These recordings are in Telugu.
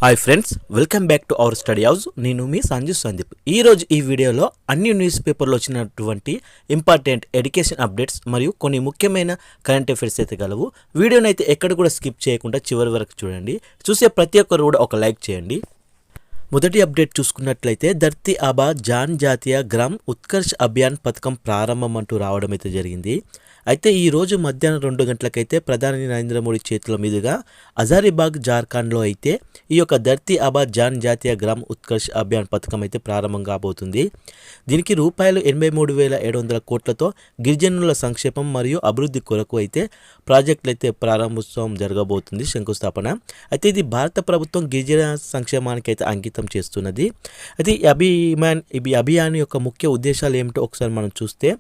Hi friends, welcome back to our study house. నేను మీ సంజు సందీప్. ఈరోజు ఈ వీడియోలో అన్ని న్యూస్ పేపర్లో వచ్చినటువంటి ఇంపార్టెంట్ ఎడ్యుకేషన్ అప్డేట్స్ మరియు కొన్ని ముఖ్యమైన కరెంట్ అఫైర్స్ అయితే గలవు. వీడియోని అయితే ఎక్కడ కూడా స్కిప్ చేయకుండా చివరి వరకు చూడండి. చూసే ప్రతి ఒక్కరు కూడా ఒక లైక్ చేయండి. మొదటి అప్డేట్ చూసుకున్నట్లయితే ధర్తీ ఆబా జాన్ జాతీయ గ్రామ్ ఉత్కర్ష్ అభియాన్ పథకం ప్రారంభం అంటూ రావడం అయితే జరిగింది. అయితే ఈరోజు మధ్యాహ్నం 2 గంటలకైతే ప్రధాని నరేంద్ర మోడీ చేతుల మీదుగా హజారీబాగ్ జార్ఖండ్లో అయితే ఈ యొక్క ధర్తీ ఆబా జాన్ జాతీయ గ్రామ్ ఉత్కర్ష్ అభియాన్ పథకం అయితే ప్రారంభం కాబోతుంది. దీనికి రూపాయలు 83,700 కోట్లతో గిరిజనుల సంక్షేమం మరియు అభివృద్ధి కొరకు అయితే ప్రాజెక్టులు అయితే ప్రారంభోత్సవం జరగబోతుంది, శంకుస్థాపన. అయితే ఇది భారత ప్రభుత్వం గిరిజన సంక్షేమానికి అయితే అంకితం చేస్తున్నది. అయితే ఈ అభియాన్ యొక్క ముఖ్య ఉద్దేశాలు ఏమిటో ఒకసారి మనం చూస్తే,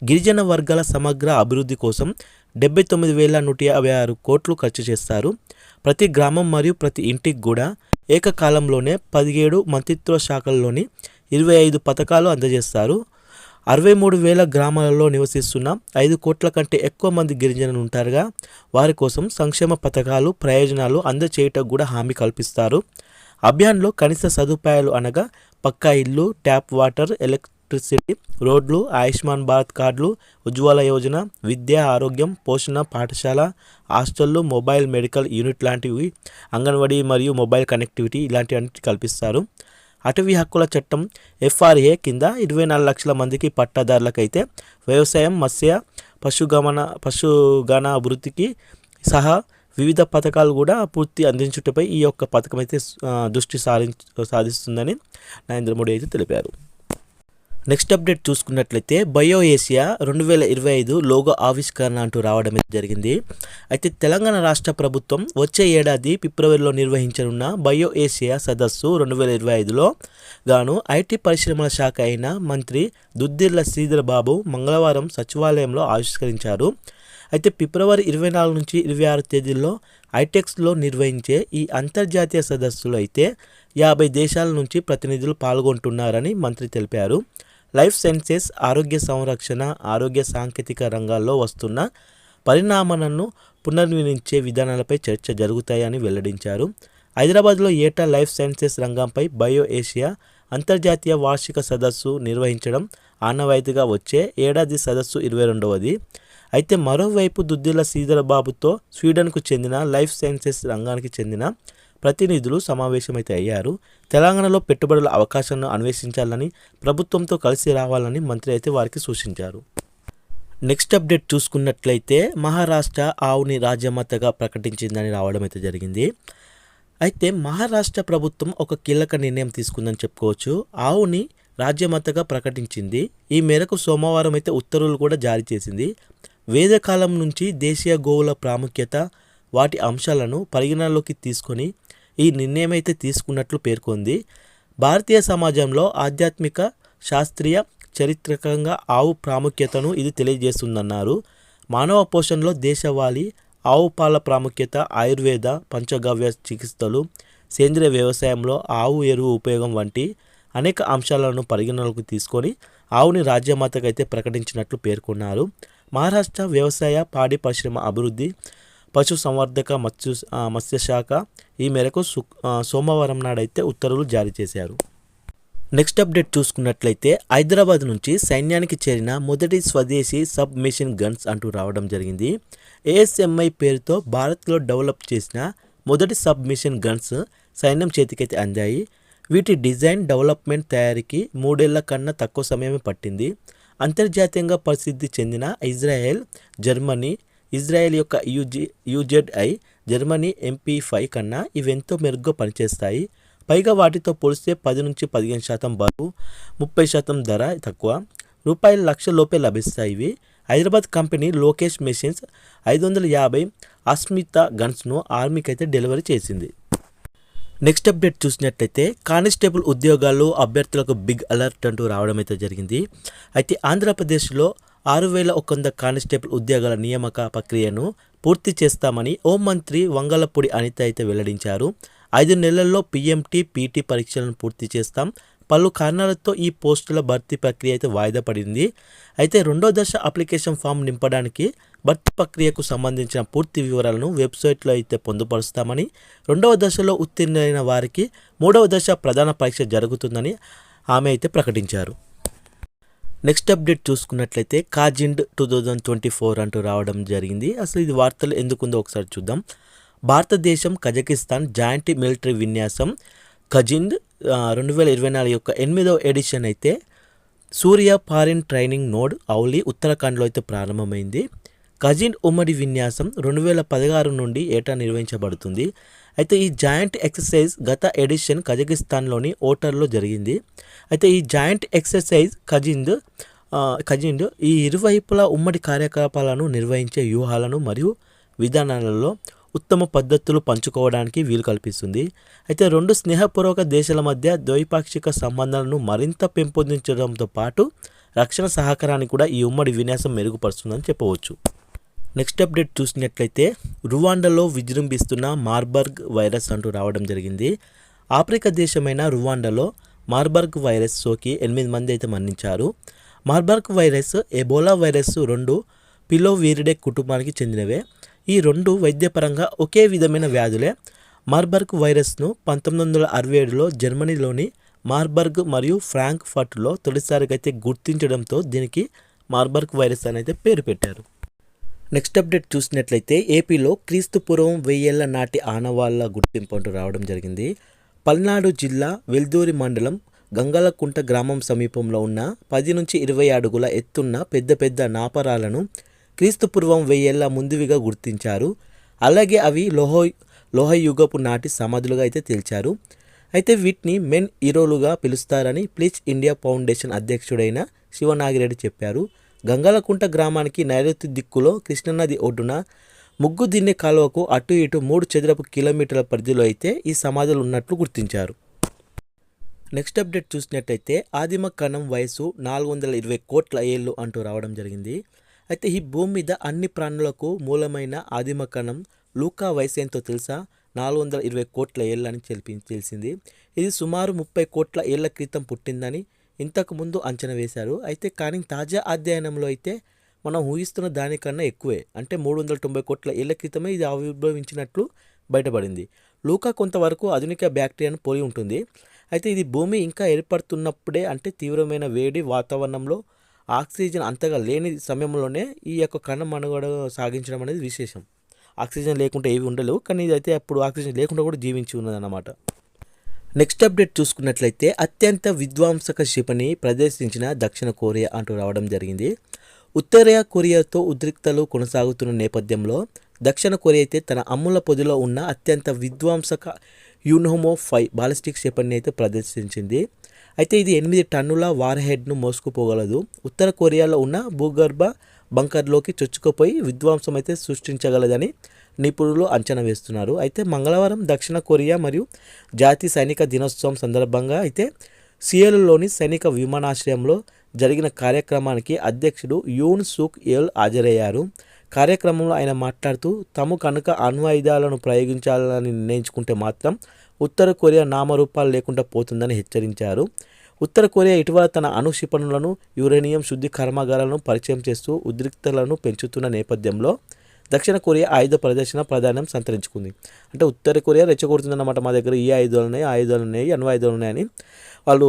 గిరిజన వర్గాల సమగ్ర అభివృద్ధి కోసం 79,156 కోట్లు ఖర్చు చేస్తారు. ప్రతి గ్రామం మరియు ప్రతి ఇంటికి కూడా ఏకకాలంలోనే 17 మంత్రిత్వ శాఖల్లోని 25 పథకాలు అందజేస్తారు. 63,000 గ్రామాలలో నివసిస్తున్న 5 కోట్ల కంటే ఎక్కువ మంది గిరిజనులు ఉంటారుగా, వారి కోసం సంక్షేమ పథకాలు ప్రయోజనాలు అందజేయటకు కూడా హామీ కల్పిస్తారు. అభియాన్లో కనీస సదుపాయాలు అనగా పక్కా ఇల్లు, ట్యాప్ వాటర్, ఎలక్ట్రిసిటీ, రోడ్లు, ఆయుష్మాన్ భారత్ కార్డులు, ఉజ్వల యోజన, విద్య, ఆరోగ్యం, పోషణ, పాఠశాల, హాస్టళ్ళు, మొబైల్ మెడికల్ యూనిట్ లాంటివి, అంగన్వాడీ మరియు మొబైల్ కనెక్టివిటీ ఇలాంటివన్నీ కల్పిస్తారు. అటవీ హక్కుల చట్టం FRA కింద 24 లక్షల మందికి పట్టాదారులకైతే వ్యవసాయం, మత్స్య, పశుగణ అభివృద్ధికి సహా వివిధ పథకాలు కూడా పూర్తి అందించుటపై ఈ యొక్క పథకం అయితే దృష్టి సాధిస్తుందని నరేంద్ర మోడీ అయితే తెలిపారు. నెక్స్ట్ అప్డేట్ చూసుకున్నట్లయితే బయో ఏషియా 2025 లోగో ఆవిష్కరణ అంటూ రావడం జరిగింది. అయితే తెలంగాణ రాష్ట్ర ప్రభుత్వం వచ్చే ఏడాది ఫిబ్రవరిలో నిర్వహించనున్న బయో ఏషియా సదస్సు 2025లో గాను ఐటీ పరిశ్రమల శాఖ అయిన మంత్రి దుద్దిళ్ల శ్రీధర్ బాబు మంగళవారం సచివాలయంలో ఆవిష్కరించారు. అయితే ఫిబ్రవరి 24 నుంచి 26 తేదీల్లో ఐటెక్స్లో నిర్వహించే ఈ అంతర్జాతీయ సదస్సులో అయితే 50 దేశాల నుంచి ప్రతినిధులు పాల్గొంటున్నారని మంత్రి తెలిపారు. లైఫ్ సైన్సెస్, ఆరోగ్య సంరక్షణ, ఆరోగ్య సాంకేతిక రంగాల్లో వస్తున్న పరిణామాలను పునర్నిర్మించే విధానాలపై చర్చ జరుగుతాయని వెల్లడించారు. హైదరాబాద్లో ఏటా లైఫ్ సైన్సెస్ రంగంపై బయో ఏషియా అంతర్జాతీయ వార్షిక సదస్సు నిర్వహించడం ఆనవాయితీగా వచ్చే ఏడాది సదస్సు 22వది. అయితే మరోవైపు దుద్దిళ్ల శ్రీధర్ బాబుతో స్వీడన్కు చెందిన లైఫ్ సైన్సెస్ రంగానికి చెందిన ప్రతినిధులు సమావేశమైతే అయ్యారు. తెలంగాణలో పెట్టుబడుల అవకాశాలను అన్వేషించాలని, ప్రభుత్వంతో కలిసి రావాలని మంత్రి అయితే వారికి సూచించారు. నెక్స్ట్ అప్డేట్ చూసుకున్నట్లయితే మహారాష్ట్ర ఆవుని రాజ్యమాతగా ప్రకటించిందని రావడం అయితే జరిగింది. అయితే మహారాష్ట్ర ప్రభుత్వం ఒక కీలక నిర్ణయం తీసుకుందని చెప్పుకోవచ్చు. ఆవుని రాజ్యమాతగా ప్రకటించింది. ఈ మేరకు సోమవారం అయితే ఉత్తర్వులు కూడా జారీ చేసింది. వేదకాలం నుంచి దేశీయ గోవుల ప్రాముఖ్యత, వాటి అంశాలను పరిగణనలోకి తీసుకొని ఈ నిర్ణయం అయితే తీసుకున్నట్లు పేర్కొంది. భారతీయ సమాజంలో ఆధ్యాత్మిక, శాస్త్రీయ, చారిత్రకంగా ఆవు ప్రాముఖ్యతను ఇది తెలియజేస్తుందన్నారు. మానవ పోషణలో దేశవాళీ ఆవు పాల ప్రాముఖ్యత, ఆయుర్వేద, పంచగవ్య చికిత్సలు, సేంద్రియ వ్యవసాయంలో ఆవు ఎరువు ఉపయోగం వంటి అనేక అంశాలను పరిగణనలోకి తీసుకొని ఆవుని రాజ్యమాతగా అయితే ప్రకటించినట్లు పేర్కొన్నారు. మహారాష్ట్ర వ్యవసాయ, పాడి పరిశ్రమ అభివృద్ధి, పశు సంవర్ధక, మత్స్యశాఖ ఈ మేరకు సోమవారం నాడైతే ఉత్తర్వులు జారీ చేశారు. నెక్స్ట్ అప్డేట్ చూసుకున్నట్లయితే హైదరాబాద్ నుంచి సైన్యానికి చేరిన మొదటి స్వదేశీ సబ్ మెషిన్ గన్స్ అంటూ రావడం జరిగింది. ASMI పేరుతో భారత్లో డెవలప్ చేసిన మొదటి సబ్ మెషిన్ గన్స్ సైన్యం చేతికైతే అందాయి. వీటి డిజైన్, డెవలప్మెంట్, తయారీకి 3 ఏళ్ల కన్నా తక్కువ సమయమే పట్టింది. అంతర్జాతీయంగా ప్రసిద్ధి చెందిన ఇజ్రాయెల్ యొక్క UZI జర్మనీ MP5 కన్నా ఇవెంతో మెరుగ్గా పనిచేస్తాయి. పైగా వాటితో పోలిస్తే 10 నుంచి 15% బరువు, 30% ధర తక్కువ, రూపాయల 1,00,000 లోపే లభిస్తాయి. ఇవి హైదరాబాద్ కంపెనీ లోకేష్ మెషిన్స్ 550 అస్మిత గన్స్ను ఆర్మీకి అయితే డెలివరీ చేసింది. నెక్స్ట్ అప్డేట్ చూసినట్లయితే కానిస్టేబుల్ ఉద్యోగాలు అభ్యర్థులకు బిగ్ అలర్ట్ అంటూ రావడం అయితే జరిగింది. అయితే ఆంధ్రప్రదేశ్లో 6,100 కానిస్టేబుల్ ఉద్యోగాల నియామక ప్రక్రియను పూర్తి చేస్తామని హోంమంత్రి వంగలపూడి అనిత అయితే వెల్లడించారు. 5 నెలల్లో PMT, PT పరీక్షలను పూర్తి చేస్తాం. పలు కారణాలతో ఈ పోస్టుల భర్తీ ప్రక్రియ అయితే వాయిదా పడింది. అయితే 2వ దశ అప్లికేషన్ ఫామ్ నింపడానికి భర్తీ ప్రక్రియకు సంబంధించిన పూర్తి వివరాలను వెబ్సైట్లో అయితే పొందుపరుస్తామని, 2వ దశలో ఉత్తీర్ణులైన వారికి 3వ దశ ప్రధాన పరీక్ష జరుగుతుందని ఆమె అయితే ప్రకటించారు. నెక్స్ట్ అప్డేట్ చూసుకున్నట్లయితే కాజిండ్ 2024 అంటూ రావడం జరిగింది. అసలు ఇది వార్తలు ఎందుకుందో ఒకసారి చూద్దాం. భారతదేశం కజకిస్తాన్ జాయింట్ మిలిటరీ విన్యాసం కజిండ్ 2024 యొక్క 8వ ఎడిషన్ అయితే సూర్య ఫారిన్ ట్రైనింగ్ నోడ్ ఔలీ ఉత్తరాఖండ్లో అయితే ప్రారంభమైంది. కజిండ్ ఉమ్మడి విన్యాసం 2016 నుండి ఏటా నిర్వహించబడుతుంది. అయితే ఈ జాయింట్ ఎక్సర్సైజ్ గత ఎడిషన్ కజకిస్తాన్లోని ఓటర్లో జరిగింది. అయితే ఈ జాయింట్ ఎక్సర్సైజ్ కజిండ్ ఈ ఇరువైపులా ఉమ్మడి కార్యకలాపాలను నిర్వహించే వ్యూహాలను మరియు విధానాలలో ఉత్తమ పద్ధతులు పంచుకోవడానికి వీలు కల్పిస్తుంది. అయితే 2 స్నేహపూర్వక దేశాల మధ్య ద్వైపాక్షిక సంబంధాలను మరింత పెంపొందించడంతో పాటు రక్షణ సహకారాన్ని కూడా ఈ ఉమ్మడి విన్యాసం మెరుగుపరుస్తుందని చెప్పవచ్చు. నెక్స్ట్ అప్డేట్ చూసినట్లయితే రువాండాలో విజృంభిస్తున్న మార్బర్గ్ వైరస్ అంటూ రావడం జరిగింది. ఆఫ్రికా దేశమైన రువాండాలో మార్బర్గ్ వైరస్ సోకి 8 మంది అయితే మరణించారు. మార్బర్గ్ వైరస్, ఎబోలా వైరస్ 2 పిలోవిరిడే కుటుంబానికి చెందినవే. ఈ 2 వైద్యపరంగా ఒకే విధమైన వ్యాధులే. మార్బర్గ్ వైరస్ను 1967లో జర్మనీలోని మార్బర్గ్ మరియు ఫ్రాంక్ఫర్ట్లో తొలిసారిగా అయితే గుర్తించడంతో దీనికి మార్బర్గ్ వైరస్ అని అయితే పేరు పెట్టారు. నెక్స్ట్ అప్డేట్ చూసినట్లయితే ఏపీలో క్రీస్తుపూర్వం 1000 ఏళ్ల నాటి ఆనవాళ్ల గుర్తింపు అంటూ రావడం జరిగింది. పల్నాడు జిల్లా వెల్దూరి మండలం గంగలకుంట గ్రామం సమీపంలో ఉన్న 10 నుంచి 20 అడుగుల ఎత్తున్న పెద్ద పెద్ద నాపరాలను క్రీస్తుపూర్వం 1000 ఏళ్ల ముందువిగా గుర్తించారు. అలాగే అవి లోహయుగపు నాటి సమాధులుగా అయితే తేల్చారు. అయితే వీటిని మెన్ హీరోలుగా పిలుస్తారని ప్లీజ్ ఇండియా ఫౌండేషన్ అధ్యక్షుడైన శివనాగిరెడ్డి చెప్పారు. గంగలకుంట గ్రామానికి నైరుతి దిక్కులో కృష్ణానది ఒడ్డున ముగ్గుదిన్నె కాలువకు అటు ఇటు 3 చదరపు కిలోమీటర్ల పరిధిలో అయితే ఈ సమాధులు ఉన్నట్లు గుర్తించారు. నెక్స్ట్ అప్డేట్ చూసినట్టయితే ఆదిమ కణం వయసు 420 కోట్ల ఏళ్ళు అంటూ రావడం జరిగింది. అయితే ఈ భూమి మీద అన్ని ప్రాణులకు మూలమైన ఆదిమ కణం లూకా వయసు ఎంతో తెలుసా? 420 కోట్ల ఏళ్ళు అని తెలిసింది. ఇది సుమారు 30 కోట్ల ఏళ్ల క్రితం పుట్టిందని ఇంతకుముందు అంచనా వేశారు. అయితే కానీ తాజా అధ్యయనంలో అయితే మనం ఊహిస్తున్న దానికన్నా ఎక్కువే, అంటే 390 కోట్ల ఏళ్ల క్రితమే ఇది ఆవిర్భవించినట్లు బయటపడింది. లూకా కొంతవరకు ఆధునిక బ్యాక్టీరియాను పోలి ఉంటుంది. అయితే ఇది భూమి ఇంకా ఏర్పడుతున్నప్పుడే, అంటే తీవ్రమైన వేడి వాతావరణంలో ఆక్సిజన్ అంతగా లేని సమయంలోనే ఈ యొక్క కణం మనుగడ సాగించడం అనేది విశేషం. ఆక్సిజన్ లేకుండా ఏవి ఉండలేవు, కానీ ఇదైతే అప్పుడు ఆక్సిజన్ లేకుండా కూడా జీవించి ఉన్నదన్నమాట. నెక్స్ట్ అప్డేట్ చూసుకున్నట్లయితే అత్యంత విధ్వంసక క్షిపణి ప్రదర్శించిన దక్షిణ కొరియా అంటూ రావడం జరిగింది. ఉత్తర కొరియాతో ఉద్రిక్తలు కొనసాగుతున్న నేపథ్యంలో దక్షిణ కొరియా అయితే తన అమ్ముల పొదిలో ఉన్న అత్యంత విధ్వంసక యూన్హోమో 5 బాలిస్టిక్ క్షిపణిని అయితే ప్రదర్శించింది. అయితే ఇది 8 టన్నుల వార్హెడ్ను మోసుకుపోగలదు. ఉత్తర కొరియాలో ఉన్న భూగర్భ బంకర్లోకి చొచ్చుకుపోయి విధ్వంసం అయితే సృష్టించగలదని నిపుణులు అంచనా వేస్తున్నారు. అయితే మంగళవారం దక్షిణ కొరియా మరియు జాతీయ సైనిక దినోత్సవం సందర్భంగా అయితే సియోల్లోని సైనిక విమానాశ్రయంలో జరిగిన కార్యక్రమానికి అధ్యక్షుడు యూన్ సూక్ యేల్ హాజరయ్యారు. కార్యక్రమంలో ఆయన మాట్లాడుతూ తాము కనుక అణ్వాయుధాలను ప్రయోగించాలని నిర్ణయించుకుంటే మాత్రం ఉత్తర కొరియా నామరూపాలు లేకుండా పోతుందని హెచ్చరించారు. ఉత్తర కొరియా ఇటీవల తన అణు క్షిపణులను, యురేనియం శుద్ధి కర్మాగారాలను పరిచయం చేస్తూ ఉద్రిక్తలను పెంచుతున్న నేపథ్యంలో దక్షిణ కొరియా ఆయుధ ప్రదర్శన ప్రాధాన్యం సంతరించుకుంది. అంటే ఉత్తర కొరియా రెచ్చగొడుతుందన్నమాట, మా దగ్గర ఈ ఆయుధాలు ఉన్నాయి, ఆయుధాలు ఉన్నాయి, అణ్వాయుధాలు ఉన్నాయని వాళ్ళు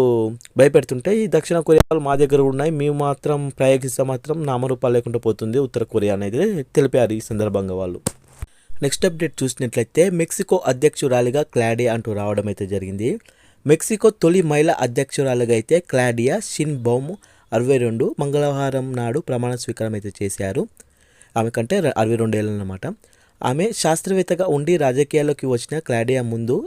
భయపెడుతుంటే ఈ దక్షిణ కొరియా వాళ్ళు మా దగ్గర ఉన్నాయి, మేము మాత్రం ప్రయోగిస్తే మాత్రం నామరూపాలు లేకుండా పోతుంది ఉత్తర కొరియా అనేది తెలిపారు ఈ సందర్భంగా వాళ్ళు. నెక్స్ట్ అప్డేట్ చూసినట్లయితే మెక్సికో అధ్యక్షురాలిగా క్లాడియా అంటూ రావడం అయితే జరిగింది. మెక్సికో తొలి మహిళా అధ్యక్షురాలిగా అయితే క్లాడియా షిన్బౌమ్ 62 మంగళవారం నాడు ప్రమాణ స్వీకారం అయితే చేశారు. ఆమె కంటే 62 ఏళ్ళు అన్నమాట. ఆమె శాస్త్రవేత్తగా ఉండి రాజకీయాల్లోకి వచ్చిన క్లాడియా ముందు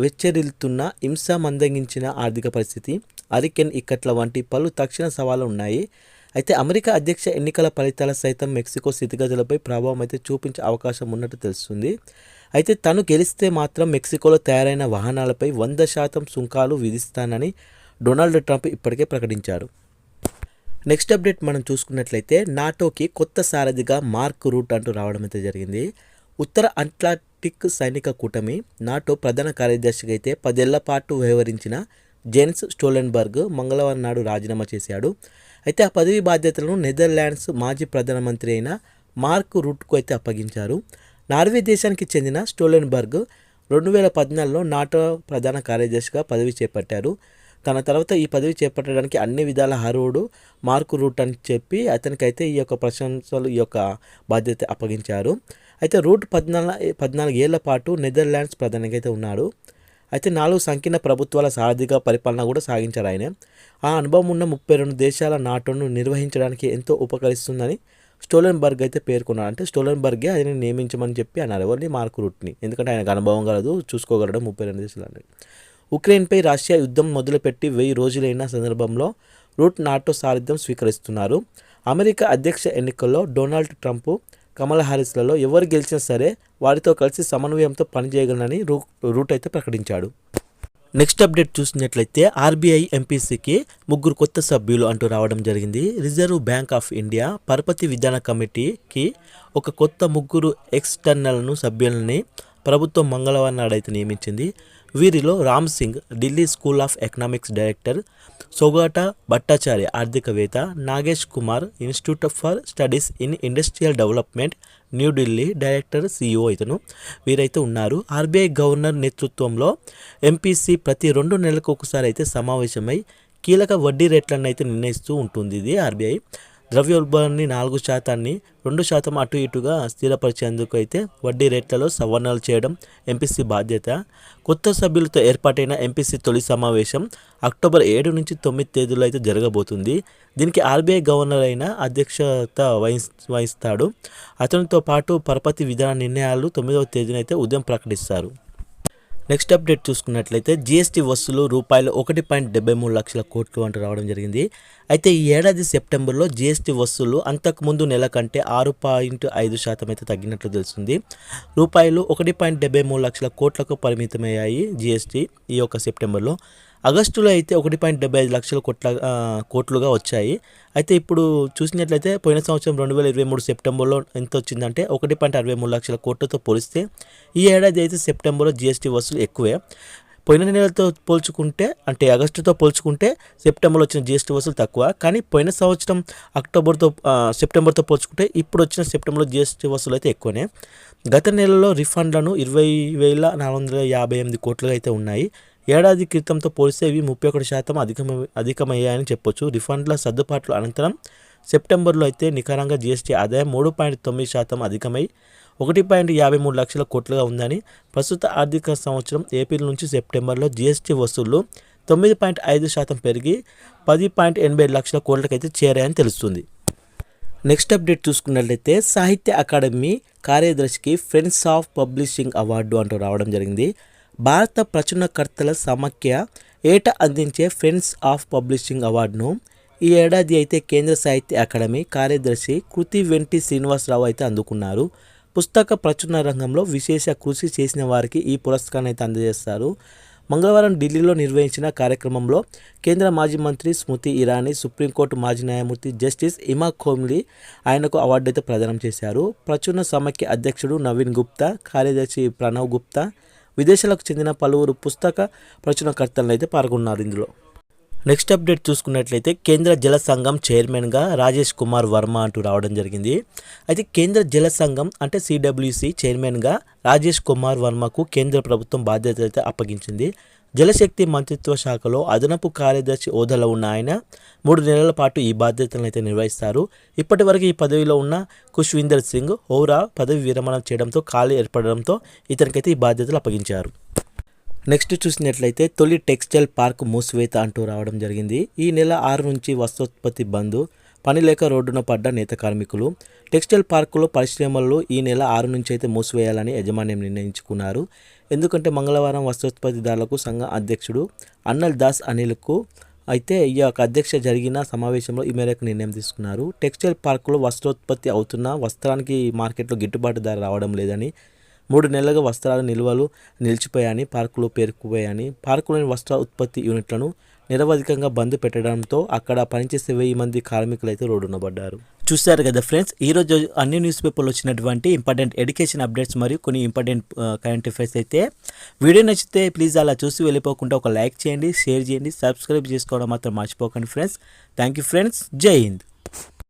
వెచ్చరిల్లుతున్న హింస, మందగించిన ఆర్థిక పరిస్థితి, హరికేన్ ఇక్కట్ల వంటి పలు తక్షణ సవాళ్లు ఉన్నాయి. అయితే అమెరికా అధ్యక్ష ఎన్నికల ఫలితాలు సైతం మెక్సికో స్థితిగతులపై ప్రభావం అయితే చూపించే అవకాశం ఉన్నట్టు తెలుస్తుంది. అయితే తను గెలిస్తే మాత్రం మెక్సికోలో తయారైన వాహనాలపై 100% సుంకాలు విధిస్తానని డొనాల్డ్ ట్రంప్ ఇప్పటికే ప్రకటించారు. నెక్స్ట్ అప్డేట్ మనం చూసుకున్నట్లయితే నాటోకి కొత్త సారథిగా మార్క్ రూట్ అంటూ రావడం అయితే జరిగింది. ఉత్తర అట్లాంటిక్ సైనిక కూటమి నాటో ప్రధాన కార్యదర్శిగా అయితే 10 ఏళ్ల పాటు వ్యవహరించిన జెన్స్ స్టోలెన్బర్గ్ మంగళవారం నాడు రాజీనామా చేశాడు. అయితే ఆ పదవి బాధ్యతలను నెదర్లాండ్స్ మాజీ ప్రధానమంత్రి అయిన మార్క్ రూట్కు అయితే అప్పగించారు. నార్వే దేశానికి చెందిన స్టోలెన్బర్గ్ 2014లో నాటో ప్రధాన కార్యదర్శిగా పదవి చేపట్టారు. తన తర్వాత ఈ పదవి చేపట్టడానికి అన్ని విధాల అర్హుడు మార్క్ రూట్ అని చెప్పి అతనికైతే ఈ యొక్క ప్రశంసలు ఈ యొక్క బాధ్యత అప్పగించారు. అయితే రూట్ 14 ఏళ్ల పాటు నెదర్లాండ్స్ ప్రధానిగా అయితే ఉన్నాడు. అయితే 4 సంకీర్ణ ప్రభుత్వాల సారథిగా పరిపాలన కూడా సాగించారు ఆయన. ఆ అనుభవం ఉన్న 32 దేశాల నాటోను నిర్వహించడానికి ఎంతో ఉపకరిస్తుందని స్టోలెన్బర్గ్ అయితే పేర్కొన్నారు. అంటే స్టోలెన్బర్గే ఆయన నియమించమని చెప్పి అన్నారు ఎవరిని, మార్క్ రూట్ని. ఎందుకంటే ఆయనకు అనుభవం కలదు, చూసుకోగలడు 32 దేశాలని. ఉక్రెయిన్పై రష్యా యుద్ధం మొదలుపెట్టి 1000 రోజులైన సందర్భంలో రూట్ నాటో సారథ్యం స్వీకరిస్తున్నారు. అమెరికా అధ్యక్ష ఎన్నికల్లో డొనాల్డ్ ట్రంప్, కమలా హారిస్లలో ఎవరు గెలిచినా సరే వారితో కలిసి సమన్వయంతో పనిచేయగలనని రూట్ అయితే ప్రకటించాడు. నెక్స్ట్ అప్డేట్ చూసినట్లయితే ఆర్బీఐ ఎంపీసీకి 3 కొత్త సభ్యులు అంటూ రావడం జరిగింది. రిజర్వ్ బ్యాంక్ ఆఫ్ ఇండియా పరపతి విధాన కమిటీకి ఒక కొత్త 3 ఎక్స్టర్నల్ను సభ్యులని ప్రభుత్వం మంగళవారం నాడైతే నియమించింది. వీరిలో Ram Singh, Delhi school of economics director, Sugata Bhattacharya ఆర్థికవేత్త, Nagesh Kumar institute for studies in industrial development New Delhi director CEO ఇతను వీరైతే ఉన్నారు. ఆర్బీఐ గవర్నర్ నేతృత్వంలో ఎంపీసీ ప్రతి 2 నెలలకు ఒకసారి అయితే సమావేశమై కీలక వడ్డీ రేట్లను అయితే నిర్ణయిస్తూ ఉంటుంది. ఇది ఆర్బీఐ ద్రవ్యోల్బణాన్ని 4% 2% అటు ఇటుగా స్థిరపరిచేందుకు అయితే వడ్డీ రేట్లలో సవరణలు చేయడం ఎంపీసీ బాధ్యత. కొత్త సభ్యులతో ఏర్పాటైన ఎంపీసీ తొలి సమావేశం అక్టోబర్ 7 నుంచి 9 తేదీలో అయితే జరగబోతుంది. దీనికి ఆర్బీఐ గవర్నర్ అయిన అధ్యక్షత వహిస్తాడు. అతనితో పాటు పరపతి విధాన నిర్ణయాలు 9వ తేదీన అయితే ఉదయం ప్రకటిస్తారు. నెక్స్ట్ అప్డేట్ చూసుకున్నట్లయితే జీఎస్టీ వసూలు రూపాయలు 1.73 లక్షల కోట్లు అంటూ రావడం జరిగింది. అయితే ఈ ఏడాది సెప్టెంబర్లో జీఎస్టీ వసూలు అంతకుముందు నెల కంటే 6.5% అయితే తగ్గినట్లు తెలుస్తుంది. రూపాయలు 1.73 లక్షల కోట్లకు పరిమితమయ్యాయి జీఎస్టీ ఈ యొక్క సెప్టెంబర్లో. ఆగస్టులో అయితే 1.75 లక్షల కోట్లుగా వచ్చాయి. అయితే ఇప్పుడు చూసినట్లయితే పోయిన సంవత్సరం 2023 సెప్టెంబర్లో ఎంత వచ్చిందంటే 1.63 లక్షల కోట్లతో పోలిస్తే ఈ ఏడాది అయితే సెప్టెంబర్లో జీఎస్టీ వసూలు ఎక్కువే. పోయిన నెలతో పోల్చుకుంటే అంటే ఆగస్టుతో పోల్చుకుంటే సెప్టెంబర్లో వచ్చిన జీఎస్టీ వసూలు తక్కువ. కానీ పోయిన సంవత్సరం సెప్టెంబర్తో పోల్చుకుంటే ఇప్పుడు వచ్చిన సెప్టెంబర్లో జీఎస్టీ వసూలు అయితే ఎక్కువనే. గత నెలలో రిఫండ్లను 20,458 కోట్లుగా అయితే ఉన్నాయి. ఏడాది క్రితంతో పోలిస్తే ఇవి 31% అధికమయ్యాయని చెప్పొచ్చు. రిఫండ్ల సర్దుబాట్ల అనంతరం సెప్టెంబర్లో అయితే నికరంగా జీఎస్టీ ఆదాయం 3.9% అధికమై 1.53 లక్షల కోట్లుగా ఉందని, ప్రస్తుత ఆర్థిక సంవత్సరం ఏప్రిల్ నుంచి సెప్టెంబర్లో జీఎస్టీ వసూళ్లు 9.5% పెరిగి 10.87 లక్షల కోట్లకైతే చేరాయని తెలుస్తుంది. నెక్స్ట్ అప్డేట్ చూసుకున్నట్లయితే సాహిత్య అకాడమీ కార్యదర్శికి ఫ్రెండ్స్ ఆఫ్ పబ్లిషింగ్ అవార్డు అంటూ రావడం జరిగింది. భారత ప్రచురణకర్తల సమాఖ్య ఏటా అందించే ఫ్రెండ్స్ ఆఫ్ పబ్లిషింగ్ అవార్డును ఈ ఏడాది అయితే కేంద్ర సాహిత్య అకాడమీ కార్యదర్శి కృతి వెంటి శ్రీనివాసరావు అయితే అందుకున్నారు. పుస్తక ప్రచురణ రంగంలో విశేష కృషి చేసిన వారికి ఈ పురస్కారాన్ని అయితే అందజేస్తారు. మంగళవారం ఢిల్లీలో నిర్వహించిన కార్యక్రమంలో కేంద్ర మాజీ మంత్రి స్మృతి ఇరానీ, సుప్రీంకోర్టు మాజీ న్యాయమూర్తి జస్టిస్ ఇమా ఖోమ్లీ ఆయనకు అవార్డు అయితే ప్రదానం చేశారు. ప్రచురణ సమాఖ్య అధ్యక్షుడు నవీన్ గుప్తా, కార్యదర్శి ప్రణవ్ గుప్తా, విదేశాలకు చెందిన పలువురు పుస్తక ప్రచురణకర్తలను అయితే పాల్గొన్నారు ఇందులో. నెక్స్ట్ అప్డేట్ చూసుకున్నట్లయితే కేంద్ర జల సంఘం చైర్మన్గా రాజేష్ కుమార్ వర్మ అంటూ రావడం జరిగింది. అయితే కేంద్ర జల సంఘం అంటే CWC చైర్మన్గా రాజేష్ కుమార్ వర్మకు కేంద్ర ప్రభుత్వం బాధ్యతలు అయితే అప్పగించింది. జలశక్తి మంత్రిత్వ శాఖలో అదనపు కార్యదర్శి హోదాలో ఉన్న ఆయన 3 నెలల పాటు ఈ బాధ్యతలను అయితే నిర్వహిస్తారు. ఇప్పటి వరకు ఈ పదవిలో ఉన్న ఖుష్విందర్ సింగ్ హోరా పదవి విరమణ చేయడంతో ఖాళీ ఏర్పడడంతో ఇతనికైతే ఈ బాధ్యతలు అప్పగించారు. నెక్స్ట్ చూసినట్లయితే తొలి టెక్స్టైల్ పార్క్ మూసివేత అంటూ రావడం జరిగింది. ఈ నెల 6 నుంచి వస్త్రోత్పత్తి బంద్, పని లేక రోడ్డున పడ్డ నేత కార్మికులు. టెక్స్టైల్ పార్కులో పరిశ్రమలు ఈ నెల 6 నుంచి అయితే మూసివేయాలని యాజమాన్యం నిర్ణయించుకున్నారు. ఎందుకంటే మంగళవారం వస్త్రోత్పత్తిదారులకు సంఘం అధ్యక్షుడు అన్నల్ దాస్ అనిల్కు అయితే ఈ యొక్క అధ్యక్ష జరిగిన సమావేశంలో ఈ మేరకు నిర్ణయం తీసుకున్నారు. టెక్స్టైల్ పార్కులో వస్త్రోత్పత్తి అవుతున్న వస్త్రానికి మార్కెట్లో గిట్టుబాటు ధర రావడం లేదని, 3 నెలలుగా వస్త్రాల నిల్వలు నిలిచిపోయాయని, పార్కులు పేరుకుపోయాయని, పార్కులోని వస్త్ర ఉత్పత్తి యూనిట్లను నిరవధికంగా బంద్ పెట్టడంతో అక్కడ పనిచేసే 1000 మంది కార్మికులు అయితే రోడ్డున పడ్డారు. చూశారు కదా ఫ్రెండ్స్, ఈరోజు అన్ని న్యూస్ పేపర్లో వచ్చినటువంటి ఇంపార్టెంట్ ఎడ్యుకేషన్ అప్డేట్స్ మరియు కొన్ని ఇంపార్టెంట్ కరెంట్ అఫైర్స్ అయితే. వీడియో నచ్చితే ప్లీజ్ అలా చూసి వెళ్ళిపోకుండా ఒక లైక్ చేయండి, షేర్ చేయండి, సబ్స్క్రైబ్ చేసుకోవడం మాత్రం మర్చిపోకండి ఫ్రెండ్స్. Thank you friends. జై హింద్.